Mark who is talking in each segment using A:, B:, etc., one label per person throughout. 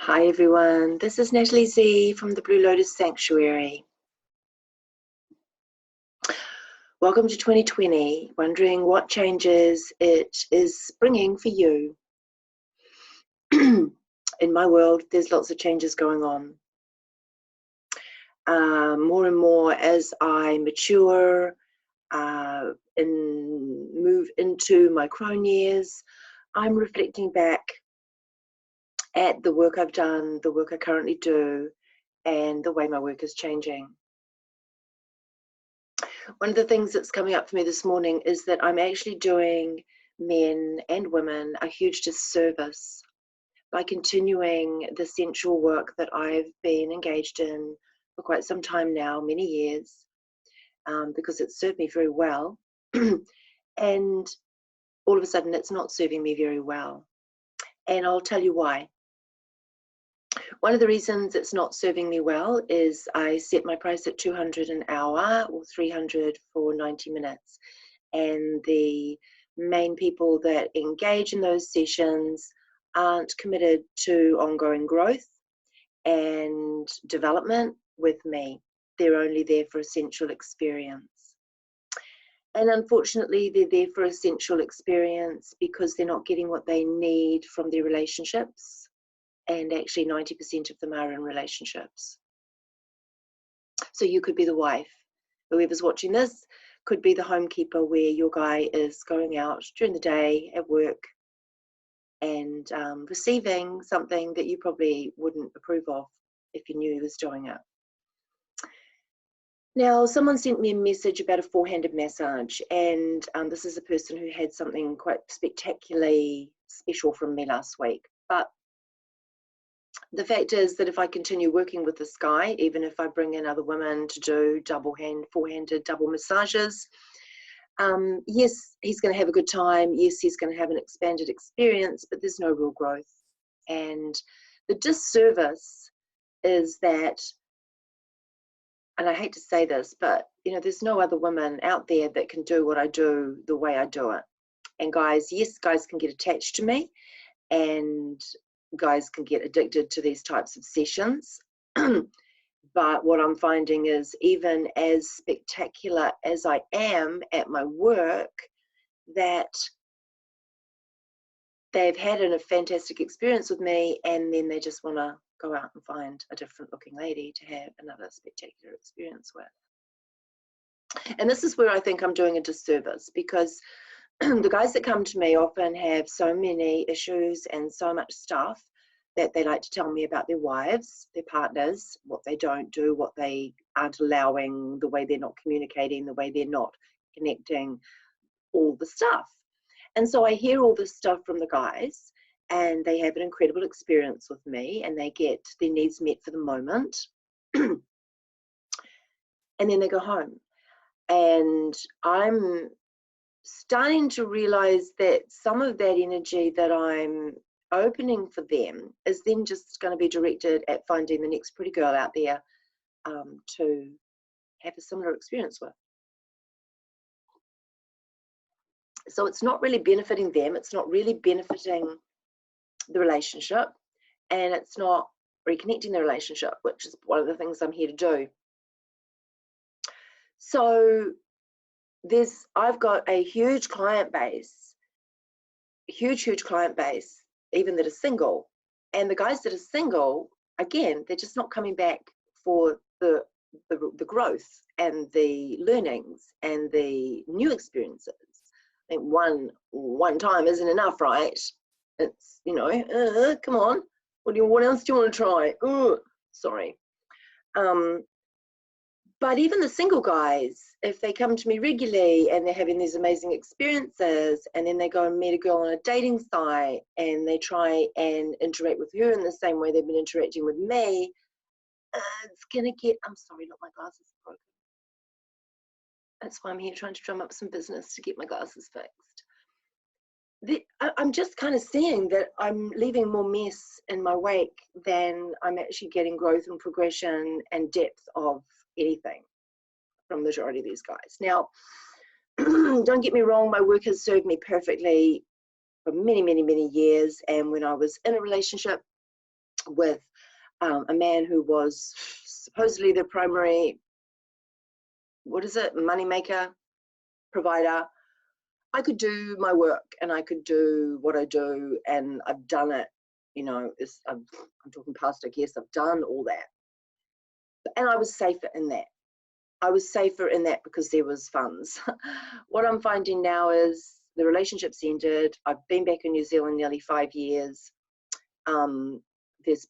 A: Hi everyone, this is Natalie Z from the Blue-Lotus-Sanctuary. Welcome to 2020, wondering what changes it is bringing for you. In my world, there's lots of changes going on. More and more as I mature and move into my crone years, I'm reflecting back at the work I've done, the work I currently do, and the way my work is changing. One of the things that's coming up for me this morning is that I'm actually doing men and women a huge disservice by continuing the sensual work that I've been engaged in for quite some time now, many years, because it served me very well. And all of a sudden it's not serving me very well. And I'll tell you why. One of the reasons it's not serving me well is I set my price at $200 an hour or $300 for 90 minutes. And the main people that engage in those sessions aren't committed to ongoing growth and development with me. They're only there for a sensual experience. And unfortunately, they're there for a sensual experience because they're not getting what they need from their relationships. And actually 90% of them are in relationships. So you could be the wife. Whoever's watching this could be the homekeeper where your guy is going out during the day at work and receiving something that you probably wouldn't approve of if you knew he was doing it. Now, someone sent me a message about a four-handed massage, and this is a person who had something quite spectacularly special from me last week. But the fact is that if I continue working with this guy, even if I bring in other women to do four-handed double massages, yes, he's going to have a good time. Yes, he's going to have an expanded experience, but there's no real growth. And the disservice is that, and I hate to say this, but there's no other women out there that can do what I do the way I do it. And guys, yes, guys can get attached to me, and guys can get addicted to these types of sessions. But what I'm finding is, even as spectacular as I am at my work, that they've had a fantastic experience with me, and then they just want to go out and find a different looking lady to have another spectacular experience with. And this is where I think I'm doing a disservice, because the guys that come to me often have so many issues and so much stuff that they like to tell me about their wives, their partners, what they don't do, what they aren't allowing, the way they're not communicating, the way they're not connecting, all the stuff. And so I hear all this stuff from the guys, and they have an incredible experience with me, and they get their needs met for the moment. And then they go home. And I'm starting to realize that some of that energy that I'm opening for them is then just going to be directed at finding the next pretty girl out there to have a similar experience with. So it's not really benefiting them, it's not really benefiting the relationship, and it's not reconnecting the relationship, which is one of the things I'm here to do. So I've got a huge client base, huge client base, even that are single. And the guys that are single, again, they're just not coming back for the growth and the learnings and the new experiences. I think one time isn't enough, right? It's, come on, what else do you want to try? Sorry. But even the single guys, if they come to me regularly and they're having these amazing experiences, and then they go and meet a girl on a dating site and they try and interact with her in the same way they've been interacting with me, it's going to get, I'm sorry, look, my glasses are broken. That's why I'm here trying to drum up some business to get my glasses fixed. I'm just kind of seeing that I'm leaving more mess in my wake than I'm actually getting growth and progression and depth of anything from the majority of these guys. Now, don't get me wrong, my work has served me perfectly for many years, and when I was in a relationship, with a man who was supposedly the primary, money maker, provider. I could do my work and I could do what I do, and I've done it. You know, I'm talking past, I guess. I've done all that, and I was safer in that. I was safer in that because there was funds. What I'm finding now is the relationship's ended. I've been back in New Zealand nearly 5 years. There's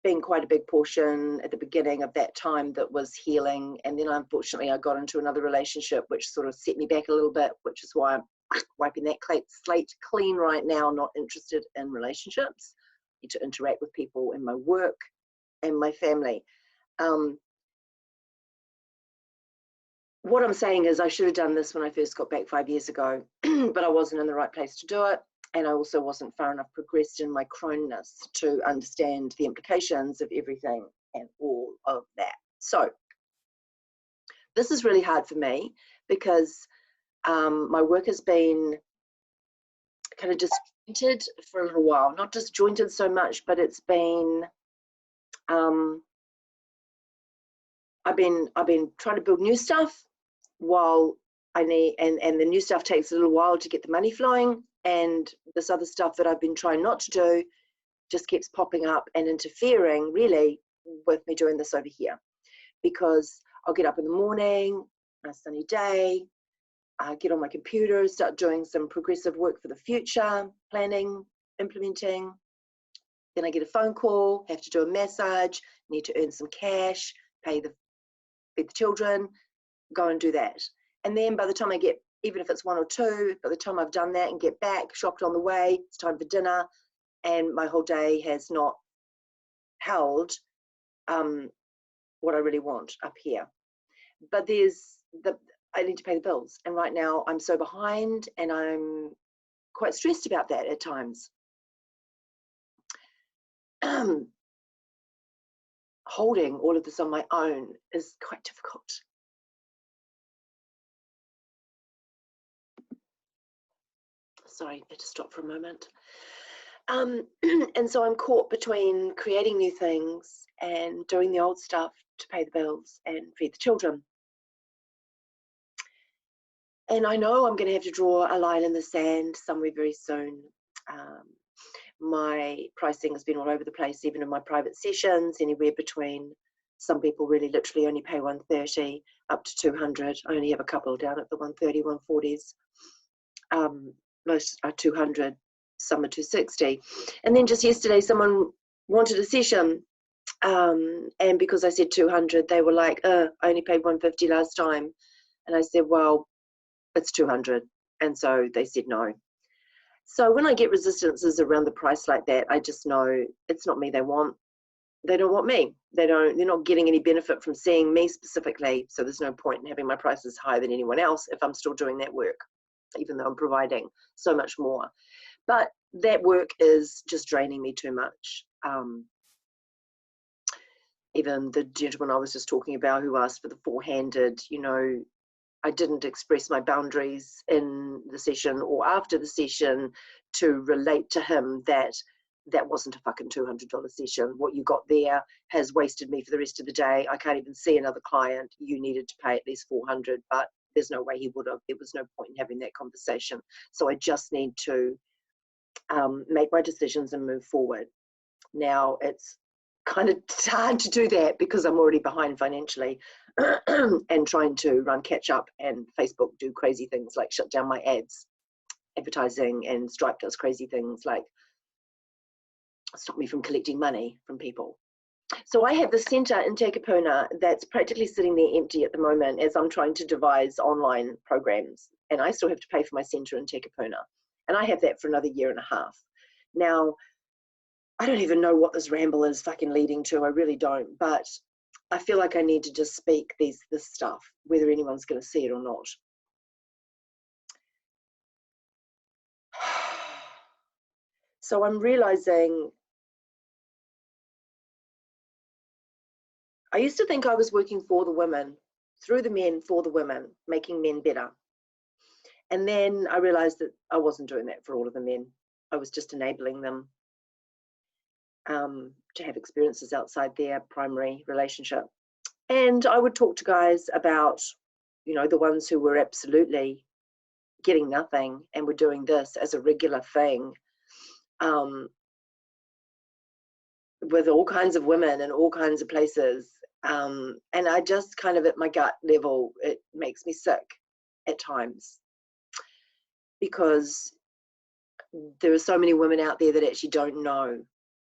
A: been quite a big portion at the beginning of that time that was healing, and then unfortunately I got into another relationship which sort of set me back a little bit, which is why I'm wiping that slate clean right now. Not interested in relationships. I need to interact with people in my work and my family. What I'm saying is I should have done this when I first got back 5 years ago, but I wasn't in the right place to do it. And I also wasn't far enough progressed in my cronieness to understand the implications of everything and all of that. So this is really hard for me because my work has been kind of disjointed for a little while. Not disjointed so much, but it's been, I've been trying to build new stuff while I need, and the new stuff takes a little while to get the money flowing, and this other stuff that I've been trying not to do just keeps popping up and interfering really with me doing this over here, because I'll get up in the morning, a sunny day, I get on my computer, start doing some progressive work for the future, planning, implementing. Then I get a phone call, have to do a massage, need to earn some cash, feed the children, go and do that. And then by the time I get, even if it's 1 or 2, by the time I've done that and get back, shopped on the way, it's time for dinner, and my whole day has not held what I really want up here. But I need to pay the bills, and right now I'm so behind, and I'm quite stressed about that at times. Holding all of this on my own is quite difficult. Sorry, I had to stop for a moment. And so I'm caught between creating new things and doing the old stuff to pay the bills and feed the children. And I know I'm going to have to draw a line in the sand somewhere very soon. My pricing has been all over the place, even in my private sessions, anywhere between, some people really literally only pay $130 up to $200. I only have a couple down at the $130, $140s. Most are $200, some are $260. And then just yesterday, someone wanted a session, and because I said $200, they were like, I only paid $150 last time. And I said, well, it's $200. And so they said no. So when I get resistances around the price like that, I just know it's not me they want. They don't want me. They're not getting any benefit from seeing me specifically. So there's no point in having my prices higher than anyone else if I'm still doing that work, even though I'm providing so much more. But that work is just draining me too much. Even the gentleman I was just talking about who asked for the 4-handed, you know, I didn't express my boundaries in the session or after the session to relate to him that that wasn't a fucking $200 session. What you got there has wasted me for the rest of the day. I can't even see another client. You needed to pay at least $400, but there's no way he would have. There was no point in having that conversation. So I just need to make my decisions and move forward. Now it's kind of hard to do that because I'm already behind financially and trying to run catch up, and Facebook do crazy things like shut down my ads, advertising, and Stripe does crazy things like stop me from collecting money from people. So I have the center in Takapuna that's practically sitting there empty at the moment as I'm trying to devise online programs, and I still have to pay for my center in Takapuna, and I have that for another 1.5 years. Now, I don't even know what this ramble is fucking leading to. I really don't, but I feel like I need to just speak this stuff, whether anyone's going to see it or not. So I'm realizing, I used to think I was working for the women, through the men, for the women, making men better. And then I realized that I wasn't doing that for all of the men. I was just enabling them. to have experiences outside their primary relationship. And I would talk to guys about, you know, the ones who were absolutely getting nothing and were doing this as a regular thing, with all kinds of women in all kinds of places. And I just kind of, at my gut level, it makes me sick at times, because there are so many women out there that actually don't know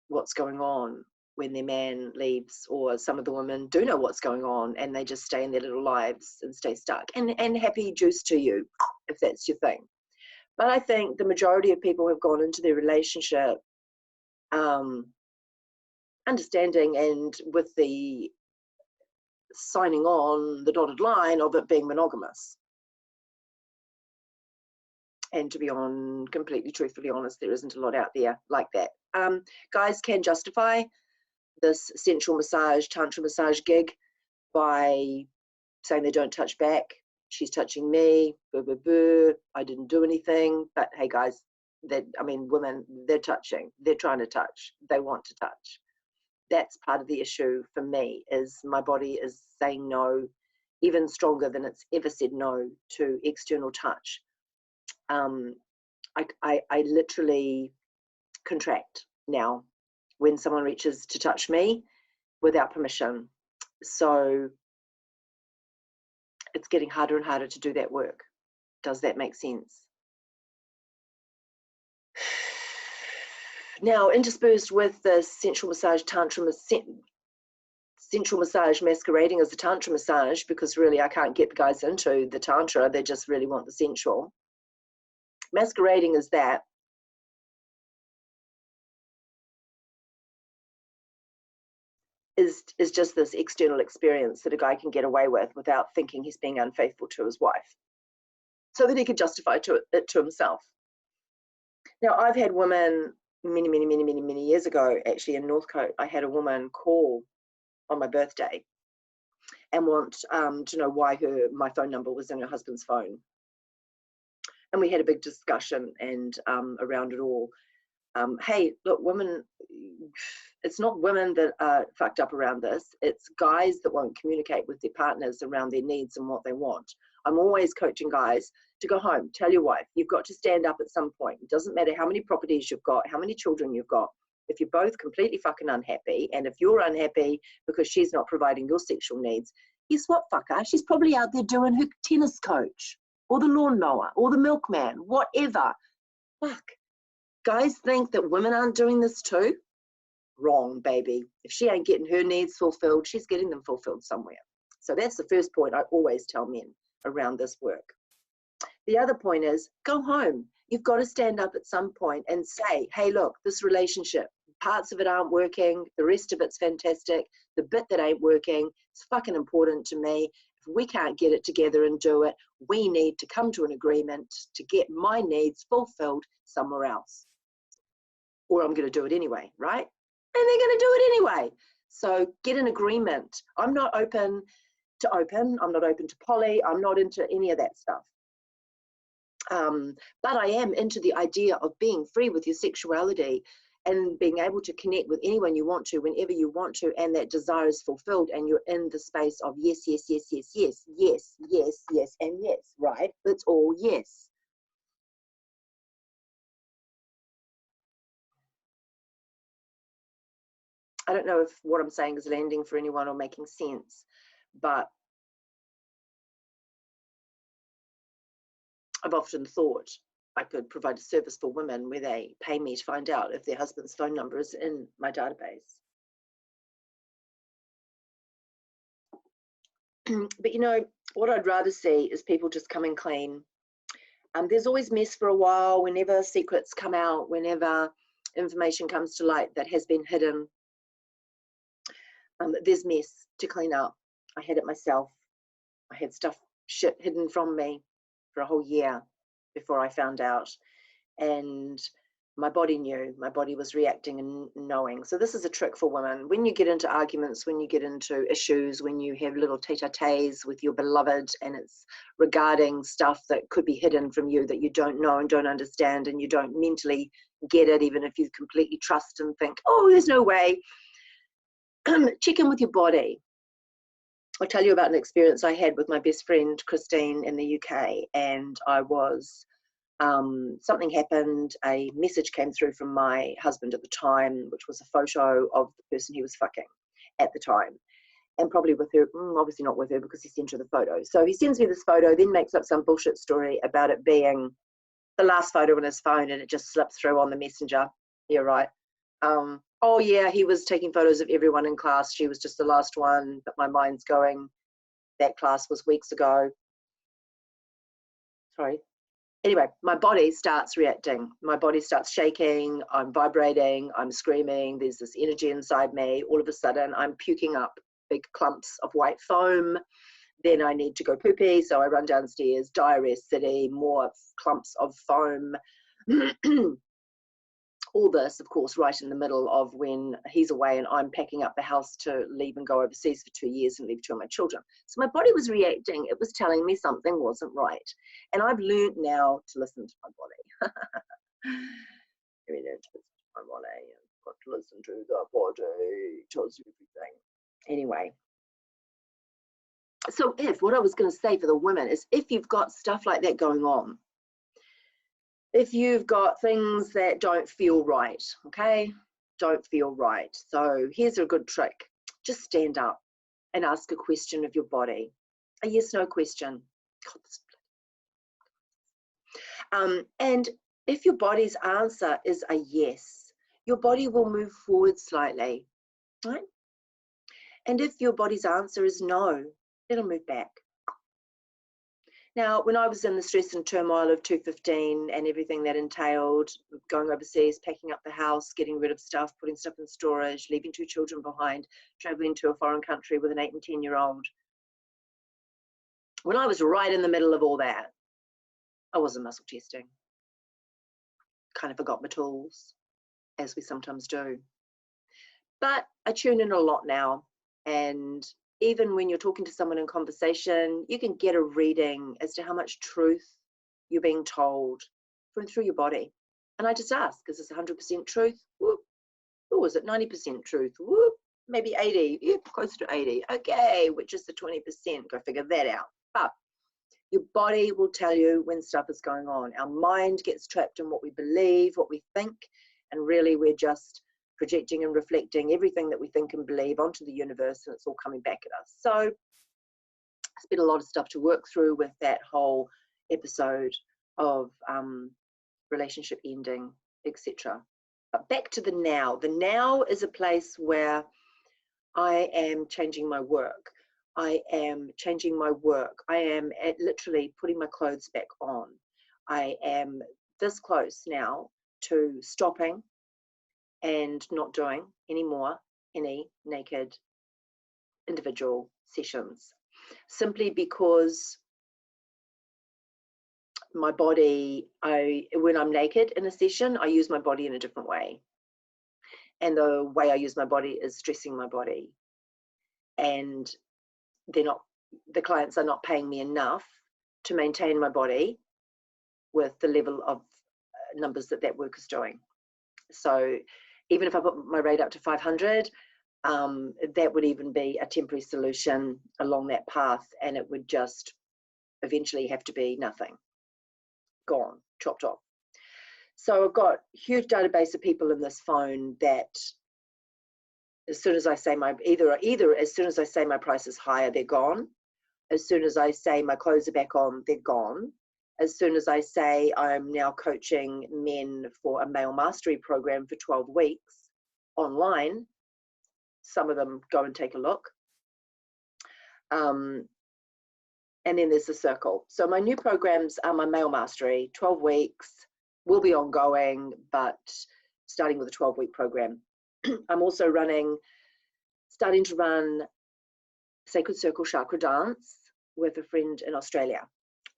A: what's going on when their man leaves, or some of the women do know what's going on and they just stay in their little lives and stay stuck, and happy juice to you if that's your thing. But I think the majority of people have gone into their relationship understanding and with the signing on the dotted line of it being monogamous. And to be completely truthfully honest, there isn't a lot out there like that. Guys can justify this sensual massage, tantra massage gig by saying they don't touch back. She's touching me, boo, boo, boo. I didn't do anything. But hey guys, women, they're touching, they're trying to touch, they want to touch. That's part of the issue for me, is my body is saying no, even stronger than it's ever said no to external touch. I literally contract now when someone reaches to touch me without permission. So it's getting harder and harder to do that work. Does that make sense? Now, interspersed with the sensual massage, sensual massage masquerading as a tantra massage, because really I can't get the guys into the tantra, they just really want the sensual. Masquerading as that is just this external experience that a guy can get away with without thinking he's being unfaithful to his wife, so that he could justify it to himself. Now, I've had women many years ago, actually in Northcote, I had a woman call on my birthday and want to know why my phone number was in her husband's phone. And we had a big discussion and around it all. Hey, look, women, it's not women that are fucked up around this. It's guys that won't communicate with their partners around their needs and what they want. I'm always coaching guys to go home, tell your wife, you've got to stand up at some point. It doesn't matter how many properties you've got, how many children you've got. If you're both completely fucking unhappy, and if you're unhappy because she's not providing your sexual needs, guess what, fucker? She's probably out there doing her tennis coach, or the lawnmower, or the milkman, whatever. Fuck. Guys think that women aren't doing this too? Wrong, baby. If she ain't getting her needs fulfilled, she's getting them fulfilled somewhere. So that's the first point I always tell men around this work. The other point is, go home. You've got to stand up at some point and say, hey, look, this relationship, parts of it aren't working, the rest of it's fantastic, the bit that ain't working, it's fucking important to me. If we can't get it together and do it, we need to come to an agreement to get my needs fulfilled somewhere else. Or I'm going to do it anyway, right? And they're going to do it anyway. So get an agreement. I'm not open to open. I'm not open to poly. I'm not into any of that stuff. But I am into the idea of being free with your sexuality and being able to connect with anyone you want to, whenever you want to, and that desire is fulfilled and you're in the space of yes, yes, yes, yes, yes, yes, yes, yes, and yes, right? It's all yes. I don't know if what I'm saying is landing for anyone or making sense, but I've often thought I could provide a service for women where they pay me to find out if their husband's phone number is in my database. But you know, what I'd rather see is people just coming clean. There's always mess for a while, whenever secrets come out, whenever information comes to light that has been hidden. There's mess to clean up. I had it myself. I had shit hidden from me for a whole year before I found out, and my body knew. My body was reacting and knowing. So this is a trick for women. When you get into arguments, when you get into issues, when you have little tete-a-tetes with your beloved and it's regarding stuff that could be hidden from you that you don't know and don't understand and you don't mentally get it, even if you completely trust and think, oh, there's no way. Check in with your body. I'll tell you about an experience I had with my best friend Christine in the UK, and I was something happened, a message came through from my husband at the time, which was a photo of the person he was fucking at the time, and probably with her, obviously not with her because he sent her the photo. So he sends me this photo, then makes up some bullshit story about it being the last photo on his phone, and it just slipped through on the messenger. Yeah, right. Oh yeah, he was taking photos of everyone in class. She was just the last one, but my mind's going, that class was weeks ago. Sorry. Anyway, my body starts reacting. My body starts shaking. I'm vibrating. I'm screaming. There's this energy inside me. All of a sudden, I'm puking up big clumps of white foam. Then I need to go poopy, so I run downstairs. Diarrhea city, more clumps of foam. All this, of course, right in the middle of when he's away and I'm packing up the house to leave and go overseas for 2 years and leave 2 of my children. So my body was reacting. It was telling me something wasn't right. And I've learned now to listen to my body. You learn to listen to my body. I've got to listen to the body. It tells you everything. Anyway. So what I was going to say for the women is, if you've got stuff like that going on, if you've got things that don't feel right, okay, don't feel right. So here's a good trick. Just stand up and ask a question of your body. A yes/no question. And if your body's answer is a yes, your body will move forward slightly, right? And if your body's answer is no, it'll move back. Now, when I was in the stress and turmoil of 215 and everything that entailed, going overseas, packing up the house, getting rid of stuff, putting stuff in storage, leaving 2 children behind, traveling to a foreign country with an 8 and 10-year-old, when I was right in the middle of all that, I wasn't muscle testing. Kind of forgot my tools, as we sometimes do. But I tune in a lot now, and even when you're talking to someone in conversation, you can get a reading as to how much truth you're being told through your body. And I just ask, is this 100% truth? Whoop. Oh, is it 90% truth? Whoop. Maybe 80, yep, close to 80. Okay, which is the 20%? Go figure that out. But your body will tell you when stuff is going on. Our mind gets trapped in what we believe, what we think, and really we're just projecting and reflecting everything that we think and believe onto the universe, and it's all coming back at us. So it's been a lot of stuff to work through with that whole episode of relationship ending, etc. But back to the now. The now is a place where I am changing my work. I am changing my work. I am literally putting my clothes back on. I am this close now to stopping and not doing anymore any naked individual sessions, simply because my body, when I'm naked in a session, I use my body in a different way. And the way I use my body is stressing my body. And the clients are not paying me enough to maintain my body with the level of numbers that work is doing. So even if I put my rate up to 500, that would even be a temporary solution along that path, and it would just eventually have to be nothing, gone, chopped off. So I've got a huge database of people in this phone that as soon as I say either as soon as I say my price is higher, they're gone. As soon as I say my clothes are back on, they're gone. As soon as I say I'm now coaching men for a male mastery program for 12 weeks online, some of them go and take a look. And then there's the circle. So my new programs are my male mastery, 12 weeks, will be ongoing, but starting with a 12-week program. I'm also starting to run Sacred Circle Chakra Dance with a friend in Australia.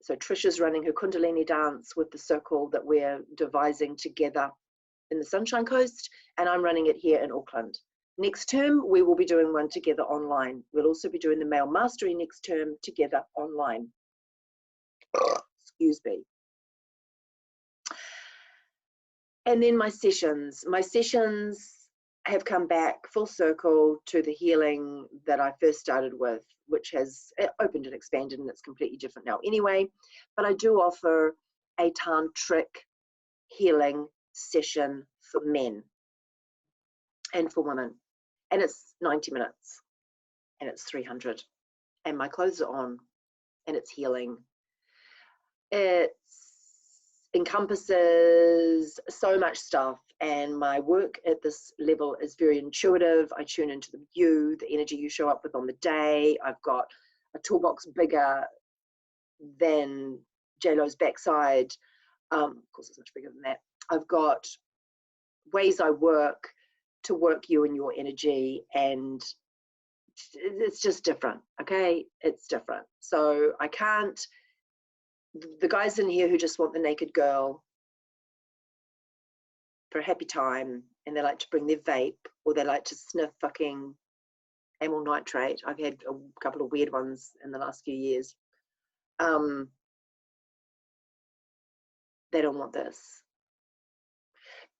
A: So Trisha's running her Kundalini dance with the circle that we're devising together in the Sunshine Coast, and I'm running it here in Auckland. Next term, we will be doing one together online. We'll also be doing the male mastery next term together online. Excuse me. And then my sessions have come back full circle to the healing that I first started with, which has opened and expanded, and it's completely different now anyway. But I do offer a tantric healing session for men and for women, and it's 90 minutes and it's 300, and my clothes are on, and it's healing. It encompasses so much stuff, and my work at this level is very intuitive. I tune into the energy you show up with on the day. I've got a toolbox bigger than JLo's backside. Of course, it's much bigger than that. I've got ways I work to work you and your energy, and it's just different. Okay, it's different. So I can't. The guys in here who just want the naked girl for a happy time, and they like to bring their vape, or they like to sniff fucking amyl nitrate. I've had a couple of weird ones in the last few years. They don't want this.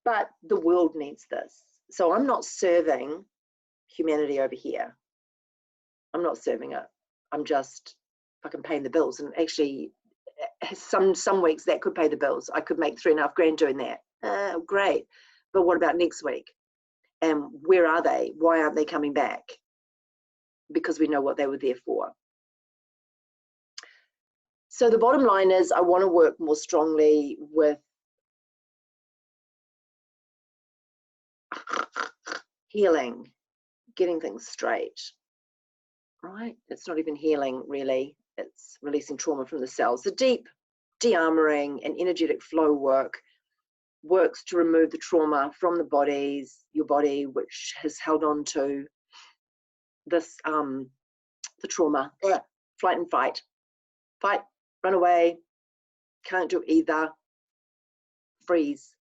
A: But the world needs this. So I'm not serving humanity over here. I'm not serving it. I'm just fucking paying the bills. And actually, some weeks that could pay the bills. I could make $3.5 grand doing that. Great. But what about next week? And where are they? Why aren't they coming back? Because we know what they were there for. So the bottom line is, I want to work more strongly with healing, getting things straight, right? It's not even healing, really. It's releasing trauma from the cells. The deep de-armouring and energetic flow works to remove the trauma from your body, which has held on to this, the trauma. Flight and fight. Fight, run away, can't do either, freeze.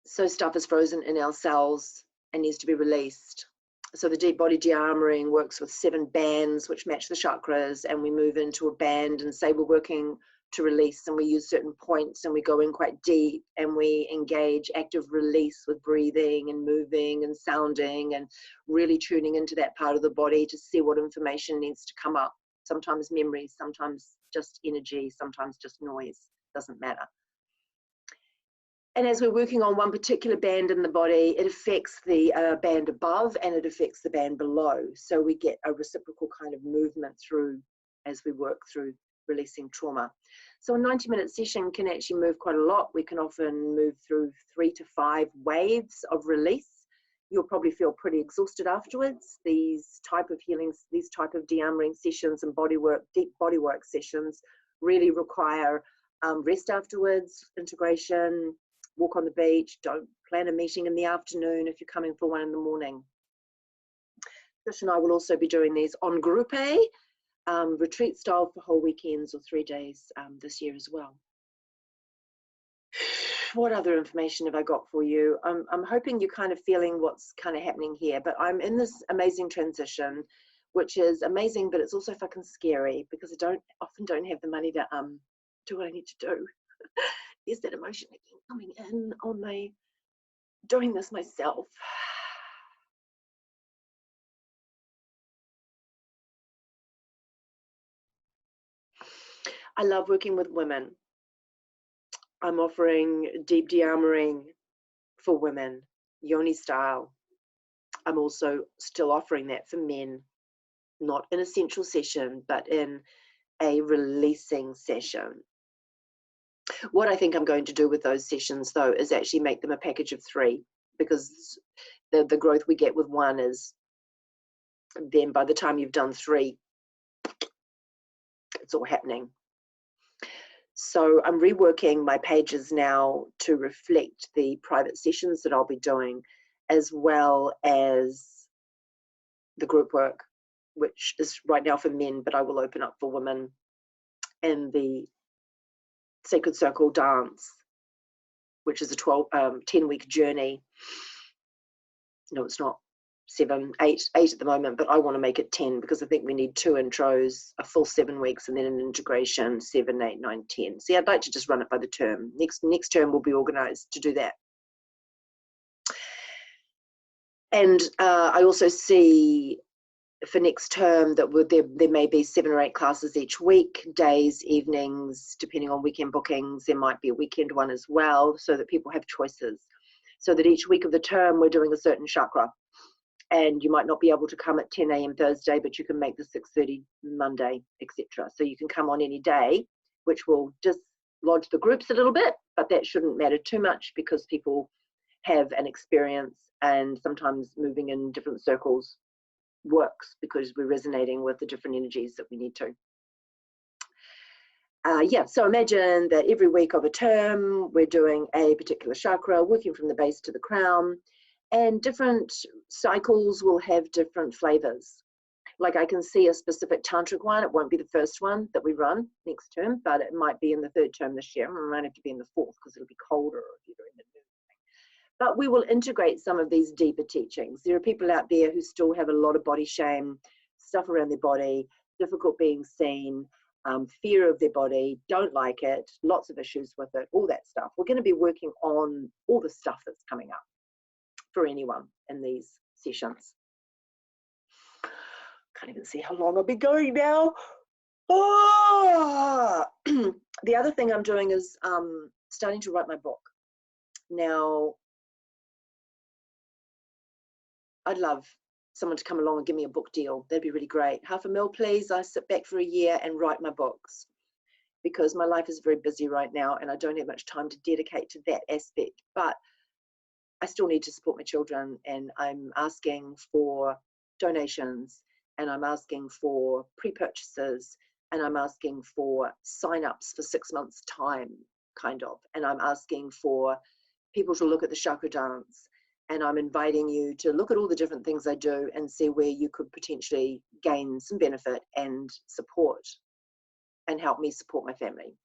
A: So stuff is frozen in our cells and needs to be released. So the deep body de-armouring works with 7 bands which match the chakras, and we move into a band and say we're working to release, and we use certain points, and we go in quite deep, and we engage active release with breathing and moving and sounding and really tuning into that part of the body to see what information needs to come up. Sometimes memories, sometimes just energy, sometimes just noise, doesn't matter. And as we're working on one particular band in the body, it affects the band above and it affects the band below. So we get a reciprocal kind of movement through as we work through releasing trauma. So a 90-minute session can actually move quite a lot. We can often move through 3 to 5 waves of release. You'll probably feel pretty exhausted afterwards. These type of healings, these type of de-armouring sessions and deep bodywork sessions really require rest afterwards, integration, walk on the beach. Don't plan a meeting in the afternoon if you're coming for one in the morning. Trish and I will also be doing these on group retreat style for whole weekends or 3 days this year as well. What other information have I got for you? I'm hoping you're kind of feeling what's kind of happening here, but I'm in this amazing transition, which is amazing, but it's also fucking scary because I often don't have the money to do what I need to do. There's that emotion again coming in on my doing this myself. I love working with women. I'm offering deep de-armouring for women, yoni style. I'm also still offering that for men, not in a sensual session, but in a releasing session. What I think I'm going to do with those sessions, though, is actually make them a package of 3, because the growth we get with one is then by the time you've done 3, it's all happening. So I'm reworking my pages now to reflect the private sessions that I'll be doing, as well as the group work, which is right now for men, but I will open up for women, and the Sacred Circle dance, which is a 10-week journey. No, it's not. 7, 8 at the moment, but I want to make it 10 because I think we need 2 intros, a full 7 weeks, and then an integration, 7, 8, 9, 10. See, I'd like to just run it by the term. Next term will be organized to do that. And I also see for next term that there may be 7 or 8 classes each week, days, evenings, depending on weekend bookings. There might be a weekend one as well, so that people have choices. So that each week of the term we're doing a certain chakra. And you might not be able to come at 10 a.m. Thursday, but you can make the 6:30 Monday, etc. So you can come on any day, which will dislodge the groups a little bit, but that shouldn't matter too much because people have an experience, and sometimes moving in different circles works because we're resonating with the different energies that we need to. Yeah, so imagine that every week of a term, we're doing a particular chakra, working from the base to the crown, and different cycles will have different flavors. Like I can see a specific tantric one. It won't be the first one that we run next term, but it might be in the 3rd term this year. It might have to be in the 4th because it'll be colder if you're doing the new thing. But we will integrate some of these deeper teachings. There are people out there who still have a lot of body shame, stuff around their body, difficult being seen, fear of their body, don't like it, lots of issues with it, all that stuff. We're going to be working on all the stuff that's coming up for anyone in these sessions. Can't even see how long I'll be going now. Oh! The other thing I'm doing is starting to write my book. Now, I'd love someone to come along and give me a book deal. That'd be really great. $500,000, please. I sit back for a year and write my books because my life is very busy right now and I don't have much time to dedicate to that aspect. But I still need to support my children, and I'm asking for donations, and I'm asking for pre-purchases, and I'm asking for sign-ups for 6 months' time, kind of, and I'm asking for people to look at the chakra dance, and I'm inviting you to look at all the different things I do and see where you could potentially gain some benefit and support and help me support my family.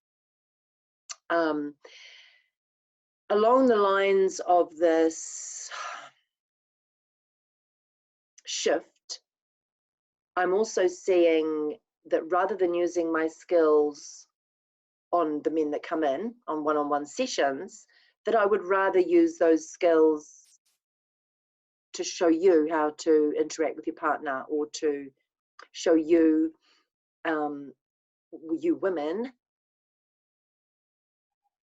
A: Along the lines of this shift, I'm also seeing that rather than using my skills on the men that come in on one-on-one sessions, that I would rather use those skills to show you how to interact with your partner, or to show you, you women,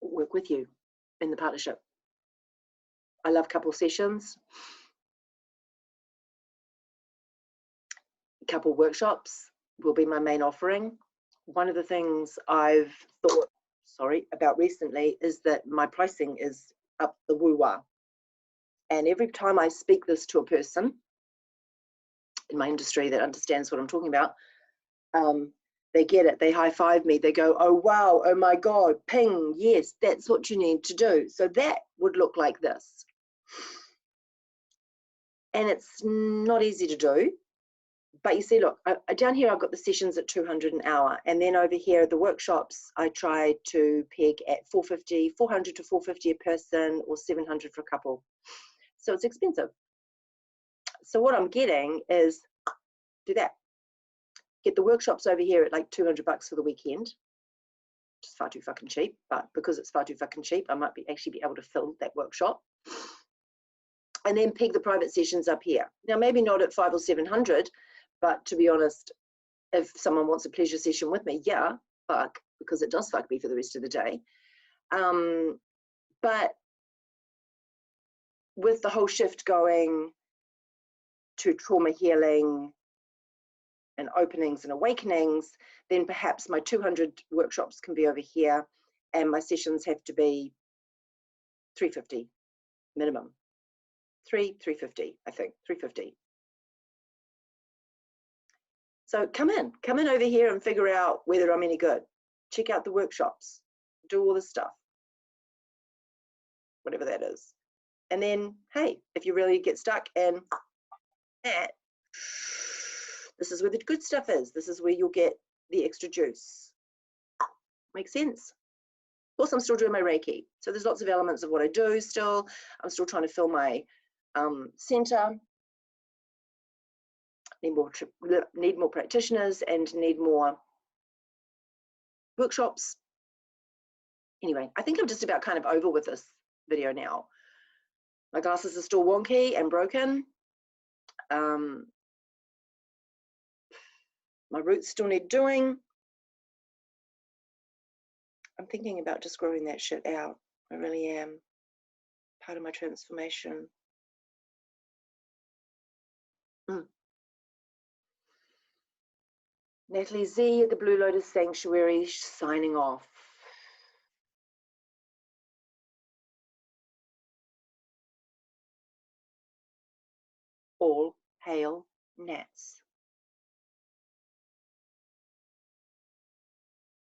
A: work with you in the partnership. I love couple sessions, couple workshops will be my main offering. One of the things I've thought, about recently is that my pricing is up the woo-wah. And every time I speak this to a person in my industry that understands what I'm talking about, they get it, they high-five me, they go, oh wow, oh my God, ping, yes, that's what you need to do. So that would look like this. And it's not easy to do. But you see, look, down here I've got the sessions at $200 an hour, and then over here the workshops I try to peg at $400 to $450 a person, or $700 for a couple. So it's expensive. So what I'm getting is, do that. Get the workshops over here at like $200 for the weekend, which is far too fucking cheap. But because it's far too fucking cheap, I might actually be able to fill that workshop. And then peg the private sessions up here. Now maybe not at $500 or $700. But to be honest, if someone wants a pleasure session with me, yeah, fuck, because it does fuck me for the rest of the day. But with the whole shift going to trauma healing and openings and awakenings, then perhaps my 200 workshops can be over here, and my sessions have to be $350 minimum. $350, I think, $350. So come in over here and figure out whether I'm any good. Check out the workshops, do all this stuff, whatever that is. And then, hey, if you really get stuck and this is where the good stuff is. This is where you'll get the extra juice. Makes sense? Of course, I'm still doing my Reiki. So there's lots of elements of what I do still. I'm still trying to fill my center. need more practitioners and need more workshops. Anyway, I think I'm just about kind of over with this video now. My glasses are still wonky and broken. My roots still need doing. I'm thinking about just growing that shit out. I really am. Part of my transformation. Natalie Z at the Blue Lotus Sanctuary signing off. All hail Nats.